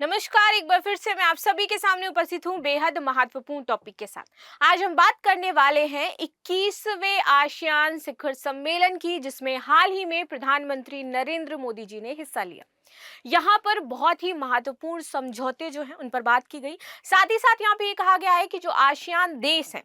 नमस्कार। एक बार फिर से मैं आप सभी के सामने उपस्थित हूँ बेहद महत्वपूर्ण टॉपिक के साथ। आज हम बात करने वाले हैं 21वें आसियान शिखर सम्मेलन की, जिसमें हाल ही में प्रधानमंत्री नरेंद्र मोदी जी ने हिस्सा लिया। यहाँ पर बहुत ही महत्वपूर्ण समझौते जो हैं उन पर बात की गई। साथ ही साथ यहाँ पे ये कहा गया है कि जो आसियान देश हैं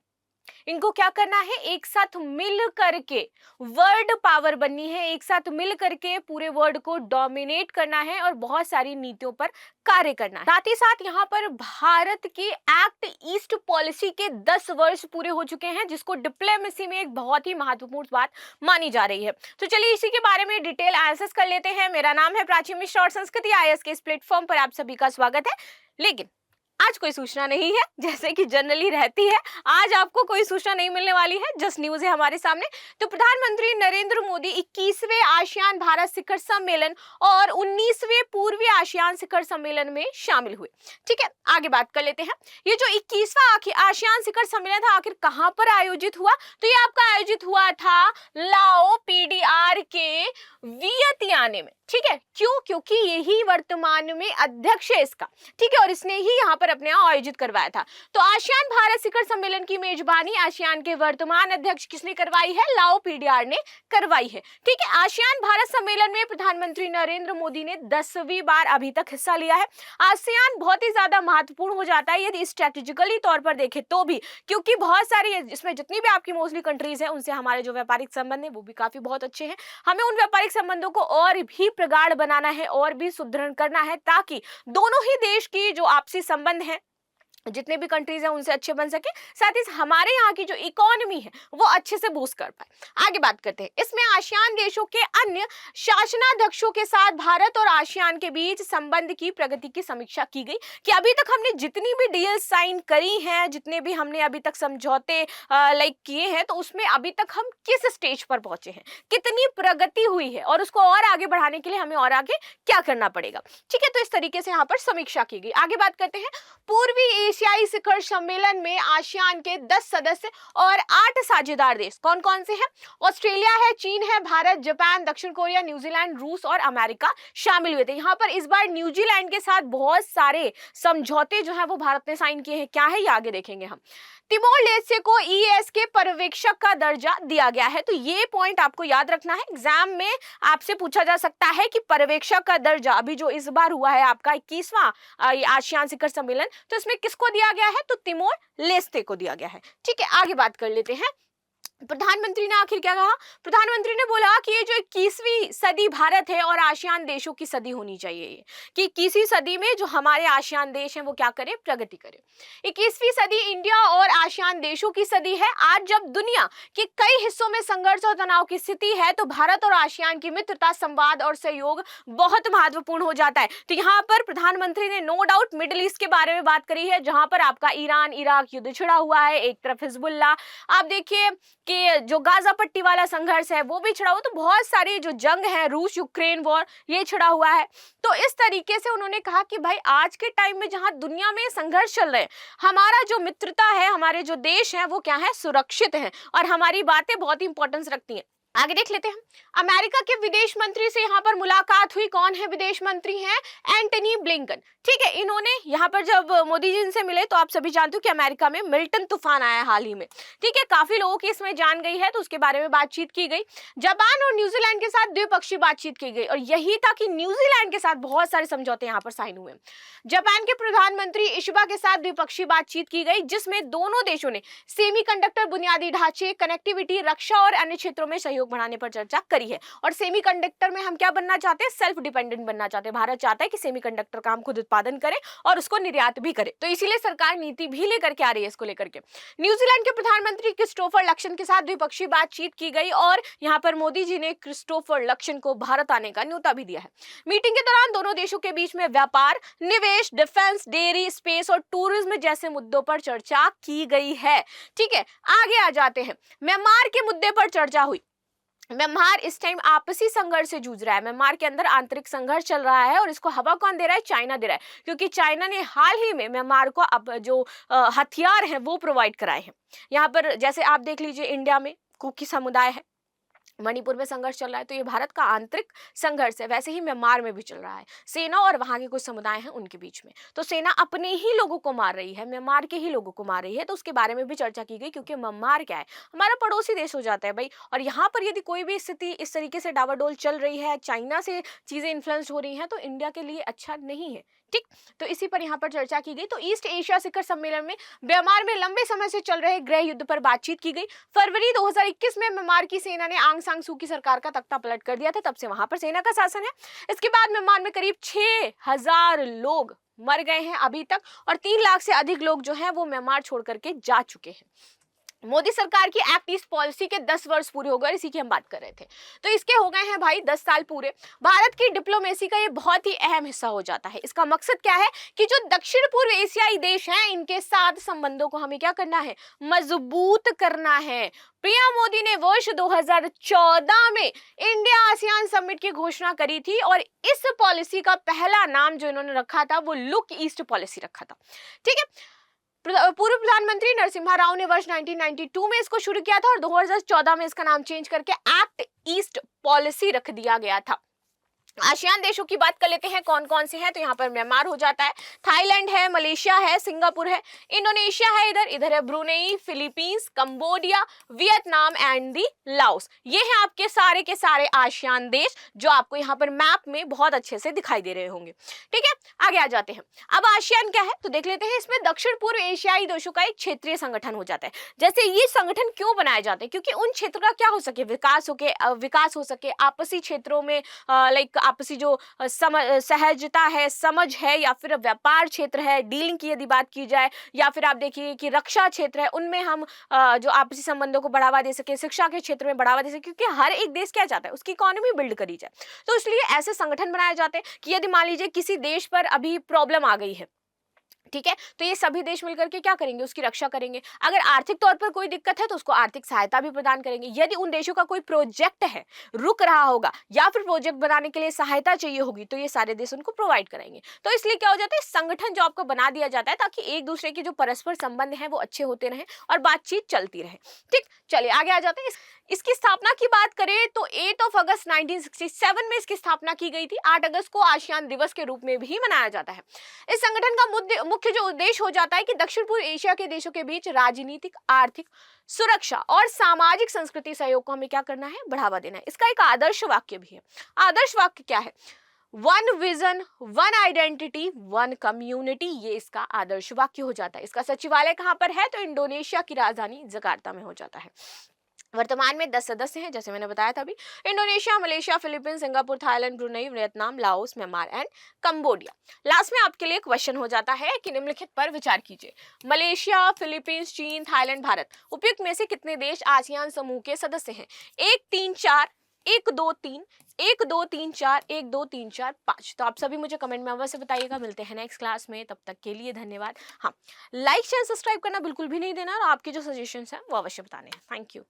इनको क्या करना है, एक साथ मिल करके वर्ल्ड पावर बननी है, एक साथ मिल करके पूरे वर्ल्ड को डोमिनेट करना है और बहुत सारी नीतियों पर कार्य करना है। साथ ही साथ यहाँ पर भारत की एक्ट ईस्ट पॉलिसी के 10 वर्ष पूरे हो चुके हैं, जिसको डिप्लोमेसी में एक बहुत ही महत्वपूर्ण बात मानी जा रही है। तो चलिए इसी के बारे में डिटेल एनालिसिस कर लेते हैं। मेरा नाम है प्राची मिश्रा और संस्कृति आईएएस के इस प्लेटफॉर्म पर आप सभी का स्वागत है। लेकिन आज कोई सूचना नहीं है, जैसे कि जनरली रहती है। आज आपको कोई सूचना नहीं मिलने वाली है, जस्ट न्यूज है हमारे सामने। तो प्रधानमंत्री नरेंद्र मोदी 21वें आसियान भारत शिखर सम्मेलन और 19वें पूर्वी आसियान शिखर सम्मेलन में शामिल हुए। ठीक है, आगे बात कर लेते हैं। ये जो 21वां आसियान शिखर सम्मेलन था, आखिर कहां पर आयोजित हुआ? तो ये आपका आयोजित हुआ था लाओ पीडीआर के वियतनाम में। ठीक है, क्यों? क्योंकि यही वर्तमान में अध्यक्ष है इसका। ठीक है, और इसने ही यहाँ पर अपने यहाँ आयोजित करवाया था। तो आसियान भारत शिखर सम्मेलन की मेजबानी आसियान के वर्तमान अध्यक्ष किसने करवाई है? लाओ पीडीआर ने करवाई है। ठीक है, आसियान भारत सम्मेलन में प्रधानमंत्री नरेंद्र मोदी ने 10वीं बार अभी तक हिस्सा लिया है। आसियान बहुत ही ज्यादा महत्वपूर्ण हो जाता है यदि स्ट्रेटेजिकली तौर पर देखें तो भी, क्योंकि बहुत सारी इसमें जितनी भी आपकी मोस्टली कंट्रीज है उनसे हमारे जो व्यापारिक संबंध है वो भी काफी बहुत अच्छे हैं। हमें उन व्यापारिक संबंधों को और भी प्रगाढ़ बनाना है और भी सुदृढ़ करना है, ताकि दोनों ही देश की जो आपसी संबंध है, जितने भी कंट्रीज हैं उनसे अच्छे बन सके, साथ ही हमारे यहाँ की जो इकोनॉमी है वो अच्छे से बूस्ट कर पाए। आगे बात करते हैं। इसमें आसियान देशों के अन्य शासनाध्यक्षों के साथ भारत और आसियान के बीच संबंध की प्रगति की समीक्षा की गई कि अभी तक हमने जितनी भी डील साइन करी हैं, जितने भी हमने अभी तक समझौते किए हैं, तो उसमें अभी तक हम किस स्टेज पर पहुंचे हैं, कितनी प्रगति हुई है और उसको और आगे बढ़ाने के लिए हमें और आगे क्या करना पड़ेगा। ठीक है, तो इस तरीके से यहाँ पर समीक्षा की गई। आगे बात करते हैं। पूर्वी एशियाई शिखर सम्मेलन में आसियान के 10 सदस्य और 8 साझेदार देश कौन कौन से हैं? ऑस्ट्रेलिया है, चीन है, भारत, जापान, दक्षिण कोरिया, न्यूजीलैंड, रूस और अमेरिका शामिल हुए थे। यहाँ पर इस बार न्यूजीलैंड के साथ बहुत सारे समझौते जो है वो भारत ने साइन किए हैं। क्या है ये आगे देखेंगे हम। तिमोर लेस्टे को ईएस के पर्यवेक्षक का दर्जा दिया गया है। तो ये पॉइंट आपको याद रखना है, एग्जाम में आपसे पूछा जा सकता है कि पर्यवेक्षक का दर्जा अभी जो इस बार हुआ है आपका 21वां आसियान शिखर सम्मेलन, तो इसमें किसको दिया गया है? तो तिमोर लेस्टे को दिया गया है। ठीक है, आगे बात कर लेते हैं। प्रधानमंत्री ने आखिर क्या कहा? प्रधानमंत्री ने बोला कि ये जो 21वीं सदी भारत है और आसियान देशों की सदी होनी चाहिए, कि 21वीं सदी में जो हमारे आसियान देश हैं वो क्या करें? प्रगति करें। 21वीं सदी इंडिया और आसियान देशों की सदी है। आज जब दुनिया के कई हिस्सों में संघर्ष और तनाव की स्थिति है, तो भारत और आसियान की मित्रता, संवाद और सहयोग बहुत महत्वपूर्ण हो जाता है। तो यहाँ पर प्रधानमंत्री ने नो डाउट मिडिल ईस्ट के बारे में बात करी है, जहां पर आपका ईरान इराक युद्ध छिड़ा हुआ है, एक तरफ हिजबुल्लाह, आप देखिए कि जो गाजा पट्टी वाला संघर्ष है वो भी छिड़ा हुआ, तो बहुत सारी जो जंग है, रूस यूक्रेन वॉर, ये छिड़ा हुआ है। तो इस तरीके से उन्होंने कहा कि भाई आज के टाइम में जहां दुनिया में संघर्ष चल रहे हैं, हमारा जो मित्रता है, हमारे जो देश हैं वो क्या है? सुरक्षित हैं और हमारी बातें बहुत इंपॉर्टेंस रखती हैं। आगे देख लेते हैं। अमेरिका के विदेश मंत्री से यहाँ पर मुलाकात हुई। कौन है विदेश मंत्री? हैं एंटनी ब्लिंकन। ठीक है, इन्होंने यहाँ पर जब मोदी जी से मिले, तो आप सभी जानते हो कि अमेरिका में मिल्टन तूफान आया हाल ही में। ठीक है, काफी लोगों की इसमें जान गई है, तो उसके बारे में बातचीत की गई। जापान और न्यूजीलैंड के साथ द्विपक्षीय बातचीत की गई और यही था कि न्यूजीलैंड के साथ बहुत सारे समझौते यहाँ पर साइन हुए। जापान के प्रधानमंत्री इशिबा के साथ द्विपक्षीय बातचीत की गई, जिसमें दोनों देशों ने सेमीकंडक्टर बुनियादी ढांचे, कनेक्टिविटी, रक्षा और अन्य क्षेत्रों में सहयोग बढ़ाने पर चर्चा करी है। और सेमीकंडक्टर में हम क्या बनना चाहते हैं? सेल्फ डिपेंडेंट बनना चाहते हैं। भारत चाहता है कि सेमीकंडक्टर का हम खुद उत्पादन करें और उसको निर्यात भी करें, तो इसीलिए सरकार नीति भी लेकर के आ रही है इसको लेकर के। न्यूजीलैंड के प्रधानमंत्री क्रिस्टोफर लक्सन के साथ द्विपक्षीय बातचीत की गई और यहाँ पर मोदी जी ने क्रिस्टोफर लक्सन को भारत आने का न्योता भी दिया है। मीटिंग के दौरान दोनों देशों के बीच में व्यापार, निवेश, डिफेंस, डेयरी, स्पेस और टूरिज्म जैसे मुद्दों पर चर्चा की गई है। ठीक है, आगे आ जाते हैं। म्यांमार के मुद्दे पर चर्चा हुई। म्यांमार इस टाइम आपसी संघर्ष से जूझ रहा है। म्यांमार के अंदर आंतरिक संघर्ष चल रहा है और इसको हवा कौन दे रहा है? चाइना दे रहा है, क्योंकि चाइना ने हाल ही में म्यांमार को अब जो हथियार हैं वो प्रोवाइड कराए हैं। यहाँ पर जैसे आप देख लीजिए, इंडिया में कुकी समुदाय है, मणिपुर में संघर्ष चल रहा है, तो ये भारत का आंतरिक संघर्ष है। वैसे ही म्यांमार में भी चल रहा है, सेना और वहां के कुछ समुदाय हैं उनके बीच में। तो सेना अपने ही लोगों को मार रही है, म्यांमार के ही लोगों को मार रही है, तो उसके बारे में भी चर्चा की गई, क्योंकि म्यांमार क्या है, हमारा पड़ोसी देश हो जाता है भाई। और यहाँ पर यदि कोई भी स्थिति इस तरीके से डावाडोल चल रही है, चाइना से चीजें इन्फ्लुएंस हो रही हैं, तो इंडिया के लिए अच्छा नहीं है। ठीक, तो इसी पर यहाँ पर चर्चा की गई। तो ईस्ट एशिया शिखर सम्मेलन में म्यांमार में लंबे समय से चल रहे गृह युद्ध पर बातचीत की गई। फरवरी 2021 में म्यांमार की सेना ने आंग सान सू की सरकार का तख्ता पलट कर दिया था, तब से वहां पर सेना का शासन है। इसके बाद म्यांमार में करीब 6000 लोग मर गए हैं अभी तक, और 3 लाख से अधिक लोग जो हैं वो म्यांमार छोड़ करके जा चुके हैं। मोदी सरकार की एक्ट ईस्ट पॉलिसी के 10 वर्ष पूरे हो गए, इसी की हम बात कर रहे थे। तो इसके हो गए हैं भाई 10 साल पूरे। भारत की डिप्लोमेसी का ये बहुत ही अहम हिस्सा हो जाता है। इसका मकसद क्या है कि जो दक्षिण पूर्व एशियाई देश हैं, इनके साथ संबंधों को हमें क्या करना है, मजबूत करना है। पीएम मोदी ने वर्ष 2014 में इंडिया आसियान समिट की घोषणा करी थी, और इस पॉलिसी का पहला नाम जो इन्होंने रखा था वो लुक ईस्ट पॉलिसी रखा था। ठीक है, पूर्व प्रधानमंत्री नरसिम्हा राव ने वर्ष 1992 में इसको शुरू किया था, और 2014 में इसका नाम चेंज करके एक्ट ईस्ट पॉलिसी रख दिया गया था। आसियान देशों की बात कर लेते हैं कौन कौन से हैं। तो यहाँ पर म्यांमार हो जाता है, थाईलैंड है, मलेशिया है, सिंगापुर है, इंडोनेशिया है, इधर है Brunei, Philippines, Cambodia, Vietnam and the Laos. ये हैं आपके सारे के सारे आसियान देश, जो आपको यहाँ पर मैप में बहुत अच्छे से दिखाई दे रहे होंगे। ठीक है, आगे आ जाते हैं। अब आसियान क्या है तो देख लेते हैं। इसमें दक्षिण पूर्व एशियाई देशों का एक क्षेत्रीय संगठन हो जाता है। जैसे ये संगठन क्यों बनाए जाते हैं, क्योंकि उन क्षेत्र का क्या हो सके, विकास हो सके आपसी क्षेत्रों में, लाइक आपसी जो सहजता है, समझ है, या फिर व्यापार क्षेत्र है, डीलिंग की यदि बात की जाए, या फिर आप देखिए कि रक्षा क्षेत्र है, उनमें हम जो आपसी संबंधों को बढ़ावा दे सके, शिक्षा के क्षेत्र में बढ़ावा दे सके, क्योंकि हर एक देश क्या चाहता है, उसकी इकोनॉमी बिल्ड करी जाए। तो इसलिए ऐसे संगठन बनाए जाते हैं कि यदि मान लीजिए किसी देश पर अभी प्रॉब्लम आ गई है, ठीक है, तो ये सभी देश मिलकर के क्या करेंगे, उसकी रक्षा करेंगे। अगर आर्थिक तौर पर कोई दिक्कत है तो उसको आर्थिक सहायता भी प्रदान करेंगे। यदि उन देशों का कोई प्रोजेक्ट है, रुक रहा होगा, या फिर प्रोजेक्ट बनाने के लिए सहायता चाहिए होगी, तो ये सारे देश उनको प्रोवाइड करेंगे। तो इसलिए क्या हो जाता है, संगठन जो आपको बना दिया जाता है, ताकि एक दूसरे के जो परस्पर संबंध है वो अच्छे होते रहे और बातचीत चलती रहे। ठीक, चलिए आगे आ जाते हैं। इसकी स्थापना की बात करें तो 8 अगस्त 1967 में इसकी स्थापना की गई थी। 8 अगस्त को आसियान दिवस के रूप में भी मनाया जाता है। इस संगठन का मुख्य जो उद्देश्य हो जाता है कि दक्षिण पूर्व एशिया के देशों के बीच राजनीतिक, आर्थिक, सुरक्षा और सामाजिक संस्कृति सहयोग को हमें क्या करना है, बढ़ावा देना है। इसका एक आदर्श वाक्य भी है। आदर्श वाक्य क्या है, one vision, one identity, one community, ये इसका आदर्श वाक्य हो जाता है। इसका सचिवालय कहां पर है तो इंडोनेशिया की राजधानी जकार्ता में हो जाता है। वर्तमान में 10 सदस्य हैं, जैसे मैंने बताया था अभी। Indonesia, Malaysia, Philippines, Singapore, Thailand, Brunei, Vietnam, Laos, Myanmar and Cambodia. Last में आपके लिए क्वेश्चन हो जाता है कि निम्नलिखित पर विचार कीजिए। मलेशिया, फिलीपींस, चीन, थाईलैंड, भारत, उपयुक्त में से कितने देश आसियान समूह के सदस्य हैं? 1 3 4, 1 2 3, 1 2 3 4, 1 2 3 4 5। तो आप सभी मुझे कमेंट में अवश्य बताइएगा। मिलते हैं नेक्स्ट क्लास में, तब तक के लिए धन्यवाद। हाँ, लाइक शेयर सब्सक्राइब करना बिल्कुल भी नहीं देना, और आपके जो सजेशंस हैं वो अवश्य बताने हैं। Thank you.